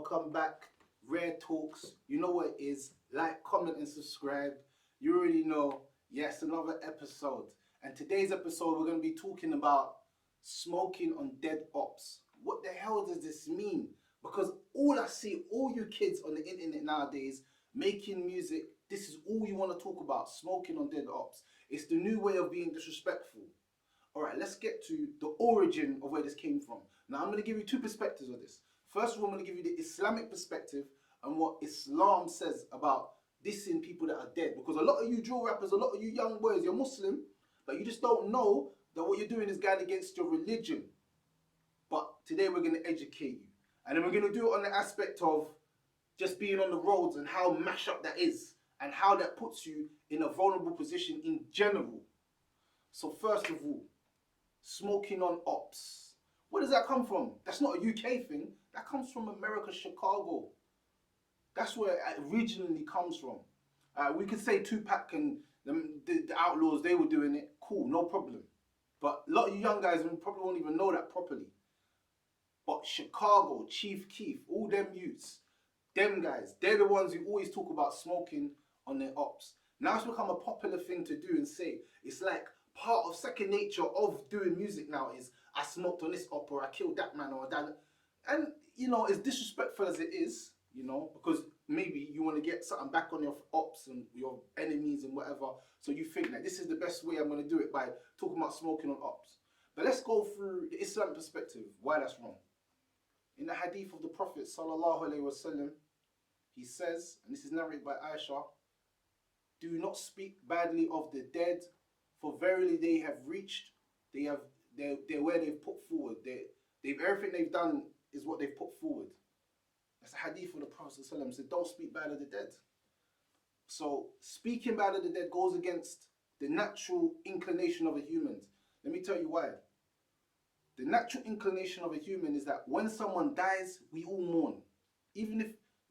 welcome back. Rare Talks. You know what it is. Like, comment, and subscribe. You already know. Yes, another episode. And today's episode, we're going to be talking about smoking on dead ops. What the hell does this mean? Because all I see, all you kids on the internet nowadays, making music, this is all you want to talk about, smoking on dead ops. It's the new way of being disrespectful. All right, let's get to the origin of where this came from. Now, I'm going to give you two perspectives of this. First of all, I'm going to give you the Islamic perspective and what Islam says about dissing people that are dead. Because a lot of you drill rappers, a lot of you young boys, you're Muslim, but you just don't know that what you're doing is going against your religion. But today we're going to educate you. And then we're going to do it on the aspect of just being on the roads and how mash up that is and how that puts you in a vulnerable position in general. So first of all, smoking on ops. Where does that come from? That's not a UK thing. That comes from America, Chicago. That's where it originally comes from. We could say Tupac and the Outlaws, they were doing it. Cool, no problem. But a lot of you young guys probably won't even know that properly. But Chicago, Chief Keef, all them youths, them guys, they're the ones who always talk about smoking on their ops. Now it's become a popular thing to do and say. It's like part of second nature of doing music now is I smoked on this op or I killed that man or that. And, you know, as disrespectful as it is, you know, because maybe you want to get something back on your ops and your enemies and whatever. So you think that this is the best way I'm going to do it by talking about smoking on ops. But let's go through the Islamic perspective, why that's wrong. In the hadith of the Prophet sallallahu alaihi wasallam, he says, and this is narrated by Aisha, do not speak badly of the dead, for verily they have reached, they're where they've put forward. They've everything they've done is what they've put forward. That's a hadith of the Prophet ﷺ. Said, don't speak bad of the dead. So speaking bad of the dead goes against the natural inclination of a human. Let me tell you why. The natural inclination of a human is that when someone dies, we all mourn. Even if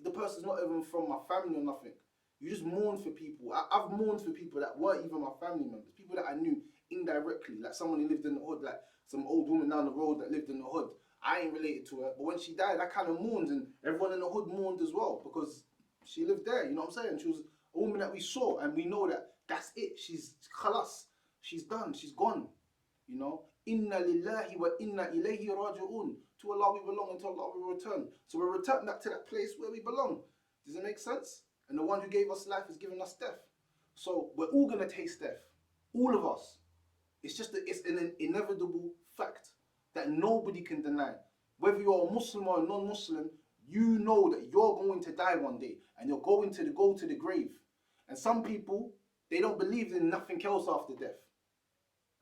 the person's not even from my family or nothing. You just mourn for people. I've mourned for people that weren't even my family members. People that I knew indirectly. Like someone who lived in the hood, like some old woman down the road that lived in the hood. I ain't related to her. But when she died, I kind of mourned. And everyone in the hood mourned as well. Because she lived there, you know what I'm saying? She was a woman that we saw. And we know that that's it. She's khalas. She's done. She's gone. You know? Inna lillahi wa inna ilayhi raji'un. To Allah we belong and to Allah we return. So we're returning back to that place where we belong. Does it make sense? And the one who gave us life is giving us death. So we're all going to taste death. All of us. It's just that it's an inevitable fact that nobody can deny. Whether you're a Muslim or a non-Muslim, you know that you're going to die one day. And you're going to go to the grave. And some people, they don't believe in nothing else after death.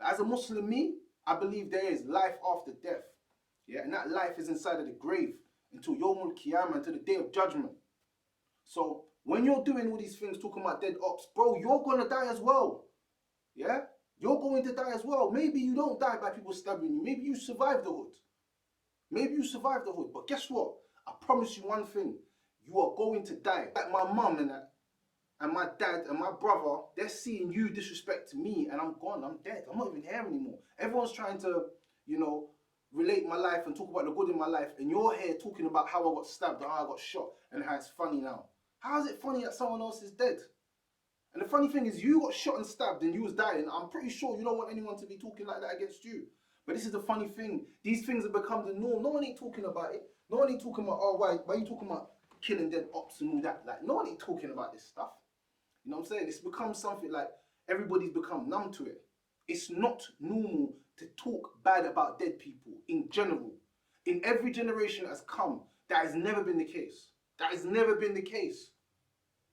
As a Muslim, me, I believe there is life after death. Yeah, and that life is inside of the grave until Yawmul Qiyamah, until the day of judgment. So when you're doing all these things, talking about dead ops, bro, you're going to die as well. Yeah? You're going to die as well. Maybe you don't die by people stabbing you. Maybe you survive the hood. Maybe you survive the hood. But guess what? I promise you one thing. You are going to die. Like my mum and that, and my dad and my brother, they're seeing you disrespect me and I'm gone. I'm dead. I'm not even here anymore. Everyone's trying to, you know, relate my life and talk about the good in my life. And you're here talking about how I got stabbed or how I got shot and how it's funny now. How is it funny that someone else is dead? And the funny thing is, you got shot and stabbed and you was dying. I'm pretty sure you don't want anyone to be talking like that against you. But this is the funny thing. These things have become the norm. No one ain't talking about it. No one ain't talking about, oh, why are you talking about killing dead ops and all that? Like, no one ain't talking about this stuff. You know what I'm saying? It's become something like everybody's become numb to it. It's not normal to talk bad about dead people in general. In every generation that has come, that has never been the case. That has never been the case.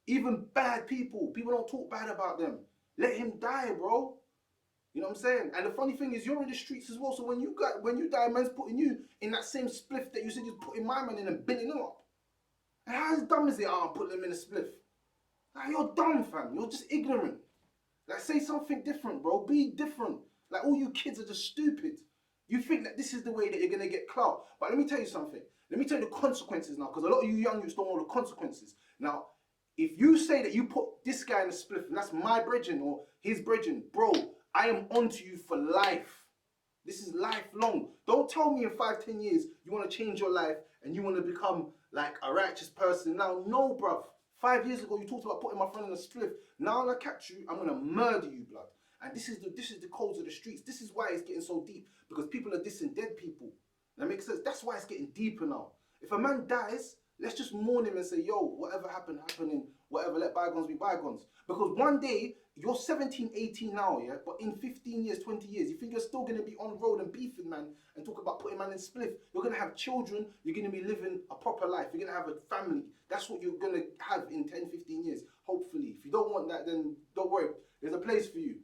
Even bad people don't talk bad about them. Let him die, bro. You know what I'm saying? And the funny thing is, you're in the streets as well. So when you die, man's putting you in that same spliff that you said you're putting my man in and binning him up. And how dumb is it? Oh, I'm putting him in a spliff. Like, you're dumb, fam. You're just ignorant. Like, say something different, bro. Be different. Like, all you kids are just stupid. You think that this is the way that you're going to get clout. But let me tell you something. Let me tell you the consequences now. Because a lot of you young youths don't know the consequences. Now, if you say that you put this guy in a spliff and that's my brethren or his brethren, bro, I am onto you for life. This is lifelong. Don't tell me in 5, 10 years you want to change your life and you want to become like a righteous person now. No, bruv. 5 years ago, you talked about putting my friend in a spliff. Now when I catch you, I'm gonna murder you, blood. And this is the codes of the streets. This is why it's getting so deep, because people are dissing dead people. That makes sense. That's why it's getting deeper now. If a man dies, let's just mourn him and say, yo, whatever happened, happened, whatever, let bygones be bygones. Because one day, you're 17, 18 now, yeah? But in 15 years, 20 years, you think you're still going to be on the road and beefing, man, and talk about putting man in spliff. You're going to have children. You're going to be living a proper life. You're going to have a family. That's what you're going to have in 10, 15 years, hopefully. If you don't want that, then don't worry. There's a place for you.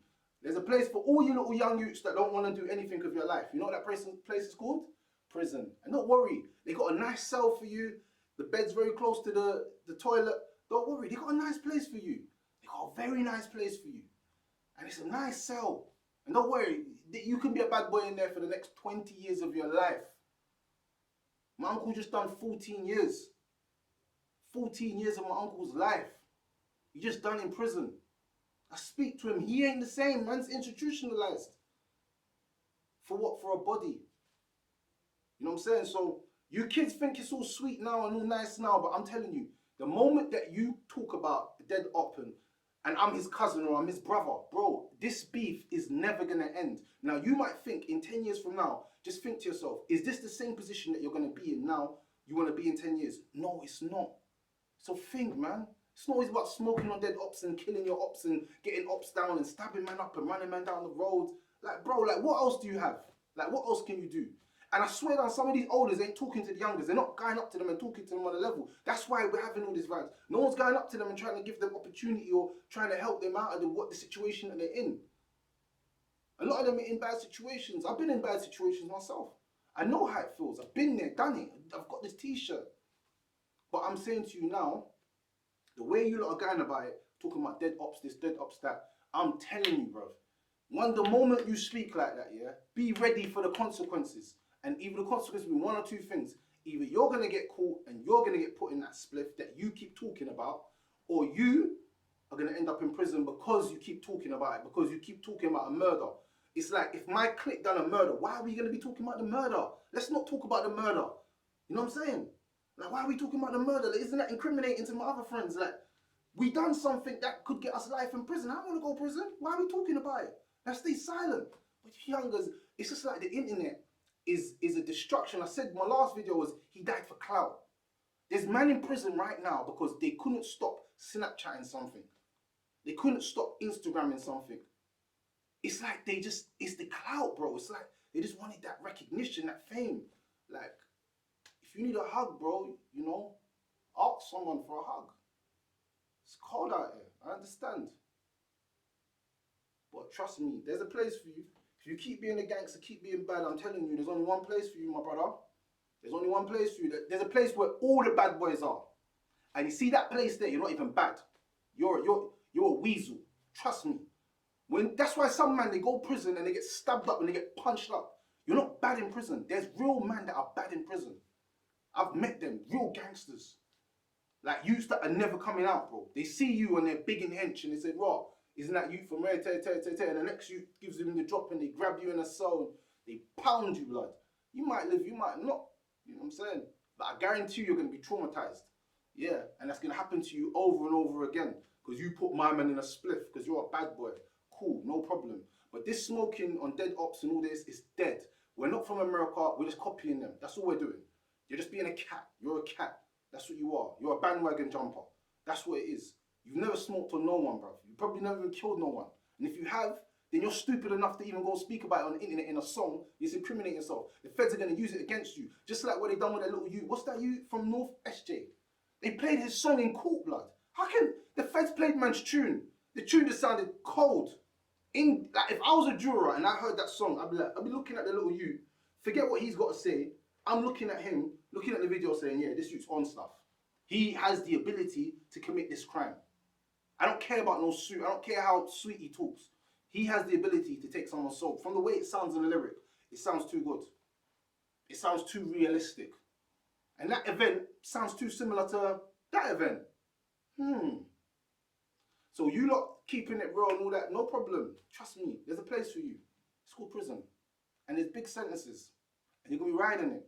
There's a place for all you little young youths that don't want to do anything of your life. You know what that place is called? Prison. And don't worry. They got a nice cell for you. The bed's very close to the toilet. Don't worry. They got a nice place for you. They got a very nice place for you. And it's a nice cell. And don't worry. You can be a bad boy in there for the next 20 years of your life. My uncle just done 14 years. 14 years of my uncle's life. He just done in prison. I speak to him. He ain't the same. Man's institutionalized. For what? For a body. You know what I'm saying? So you kids think it's all sweet now and all nice now, but I'm telling you, the moment that you talk about the dead op and I'm his cousin or I'm his brother, bro, this beef is never going to end. Now, you might think in 10 years from now, just think to yourself, is this the same position that you're going to be in now you want to be in 10 years? No, it's not. So think, man. It's not always about smoking on dead ops and killing your ops and getting ops down and stabbing man up and running man down the road. Like, bro, like, what else do you have? Like, what else can you do? And I swear that some of these olders ain't talking to the youngers. They're not going up to them and talking to them on a level. That's why we're having all these vibes. No one's going up to them and trying to give them opportunity or trying to help them out of the situation that they're in. A lot of them are in bad situations. I've been in bad situations myself. I know how it feels. I've been there, done it. I've got this t-shirt. But I'm saying to you now, the way you lot are going about it, talking about dead ops this, dead ops that, I'm telling you, bro. The moment you speak like that, yeah, be ready for the consequences. And either the consequences will be one or two things. Either you're going to get caught and you're going to get put in that spliff that you keep talking about, or you are going to end up in prison because you keep talking about it, because you keep talking about a murder. It's like, if my clique done a murder, why are we going to be talking about the murder? Let's not talk about the murder. You know what I'm saying? Like, why are we talking about the murder? Like, isn't that incriminating to my other friends? Like, we done something that could get us life in prison. I don't want to go to prison. Why are we talking about it? Let's stay silent. But youngers, it's just like the internet is a destruction. I said my last video was he died for clout. There's man in prison right now because they couldn't stop Snapchatting something. They couldn't stop Instagramming something. It's like it's the clout, bro. It's like they just wanted that recognition, that fame. Like, if you need a hug, bro, you know, ask someone for a hug. It's cold out here, I understand. But trust me, there's a place for you. If you keep being a gangster, keep being bad, I'm telling you, there's only one place for you, my brother. There's only one place for you. There's a place where all the bad boys are. And you see that place there, you're not even bad. You're a weasel. Trust me. That's why some man, they go to prison and they get stabbed up and they get punched up. You're not bad in prison. There's real men that are bad in prison. I've met them, real gangsters. Like, youths that are never coming out, bro. They see you and they're big and hench and they say, raw, isn't that you from where? And the next youth gives them the drop and they grab you in a cell and they pound you, blood. You might live, you might not. You know what I'm saying? But I guarantee you're going to be traumatized. Yeah, and that's going to happen to you over and over again. Because you put my man in a spliff because you're a bad boy. Cool, no problem. But this smoking on dead ops and all this is dead. We're not from America, we're just copying them. That's all we're doing. You're just being a cat. You're a cat. That's what you are. You're a bandwagon jumper. That's what it is. You've never smoked on no one, bro. You probably never even killed no one. And if you have, then you're stupid enough to even go speak about it on the internet in a song. You're incriminating yourself. The feds are going to use it against you. Just like what they done with that little you. What's that you from North SJ? They played his song in court, blood. How can the feds played man's tune? The tune just sounded cold. Like, if I was a juror and I heard that song, I'd be looking at the little you. Forget what he's got to say. I'm looking at him, looking at the video saying, yeah, this youth's on stuff. He has the ability to commit this crime. I don't care about no suit. I don't care how sweet he talks. He has the ability to take someone's soul. From the way it sounds in the lyric, it sounds too good. It sounds too realistic. And that event sounds too similar to that event. So you lot keeping it real and all that, no problem. Trust me, there's a place for you. It's called prison. And there's big sentences. And you're going to be riding it.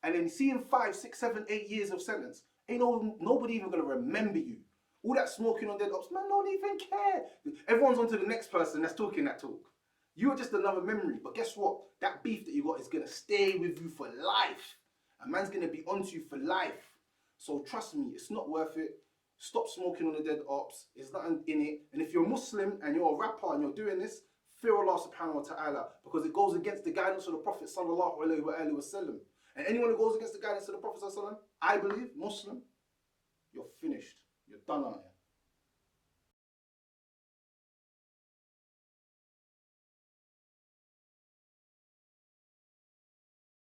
and then seeing 5, 6, 7, 8 years of sentence, nobody even gonna remember you. All that smoking on dead ops, man, don't even care. Everyone's on to the next person that's talking that talk. You're just another memory. But guess what? That beef that you got is gonna stay with you for life. A man's gonna be onto you for life. So trust me, it's not worth it. Stop smoking on the dead ops. There's nothing in it. And if you're Muslim and you're a rapper and you're doing this, fear Allah subhanahu wa ta'ala, because it goes against the guidance of the Prophet sallallahu alaihi wasallam. And anyone who goes against the guidance of the Prophet sallallahu alaihi wasallam, I believe, Muslim, you're finished. You're done out here.